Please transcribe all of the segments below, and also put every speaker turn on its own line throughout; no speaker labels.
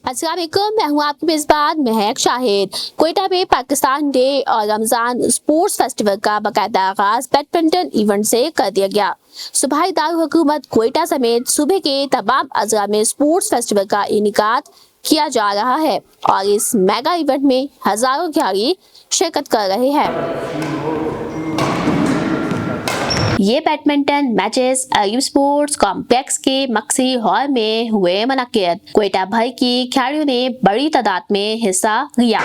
अस्सलाम वालेकुम, मैं हूँ आपकी मेज़बान महक शाहिद। कोयटा में पाकिस्तान डे और रमज़ान स्पोर्ट्स फेस्टिवल का बाकायदा आगाज बैडमिंटन इवेंट से कर दिया गया। सूबाई दारुल हुकूमत कोयटा समेत सूबे के तमाम अज़ला में स्पोर्ट्स फेस्टिवल का इनेकाद किया जा रहा है और इस मेगा इवेंट में हजारों खिलाड़ी शिरकत कर रहे हैं। ये badminton matches Ayub sports complex के मक्सी हॉल में हुए मुनक्किद। कोयटा भर की खिलाड़ियों ने बड़ी तादाद में हिस्सा लिया।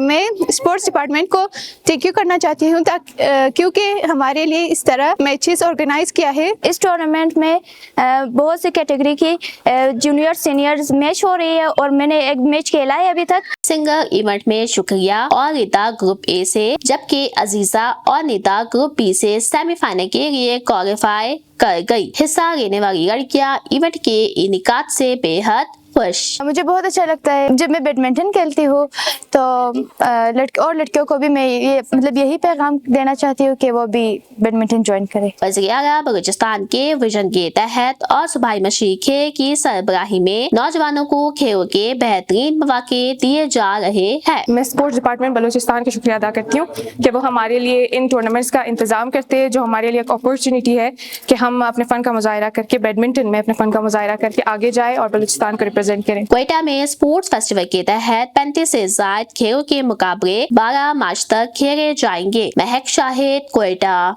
मैं स्पोर्ट्स डिपार्टमेंट को थैंक यू करना चाहती हूँ क्योंकि हमारे लिए इस तरह मैचेस ऑर्गेनाइज किया है।
इस टूर्नामेंट में बहुत सी कैटेगरी की जूनियर सीनियर्स मैच हो रही है और मैंने एक मैच खेला है अभी तक।
सिंगल इवेंट में शुक्रिया और नीता ग्रुप ए से, जबकि अजीजा और नीता ग्रुप बी से सेमीफाइनल के लिए क्वालिफाई कर गई। हिस्सा लेने वाली लड़कियां इवेंट के इनेकाद से बेहद खुश।
मुझे बहुत अच्छा लगता है जब मैं बैडमिंटन खेलती हूँ तो लड़कियों को भी मैं यही पैगाम देना चाहती हूँ कि वो भी बैडमिंटन ज्वाइन करें।
वज़ीर-ए-आला बलूचिस्तान के विजन के तहत और सूबाई मशरिक़े की सरबराही में नौजवानों को खेल के बेहतरीन मौके दिए जा रहे हैं।
मैं स्पोर्ट्स डिपार्टमेंट बलूचिस्तान का शुक्रिया अदा करती हूँ कि वो हमारे लिए इन टूर्नामेंट्स का इंतजाम करते हैं, जो हमारे लिए एक अपॉर्चुनिटी है कि हम अपने फन का मुजाहरा करके बैडमिंटन में अपने फन का मुजाहरा करके आगे जाए और बलूचिस्तान को रिप्रेजेंट करें।
कोयटा में स्पोर्ट्स फेस्टिवल के तहत 35 से ज्यादा खेलों के मुकाबले 12 मार्च तक खेले जाएंगे। महक शाहिद, कोयटा।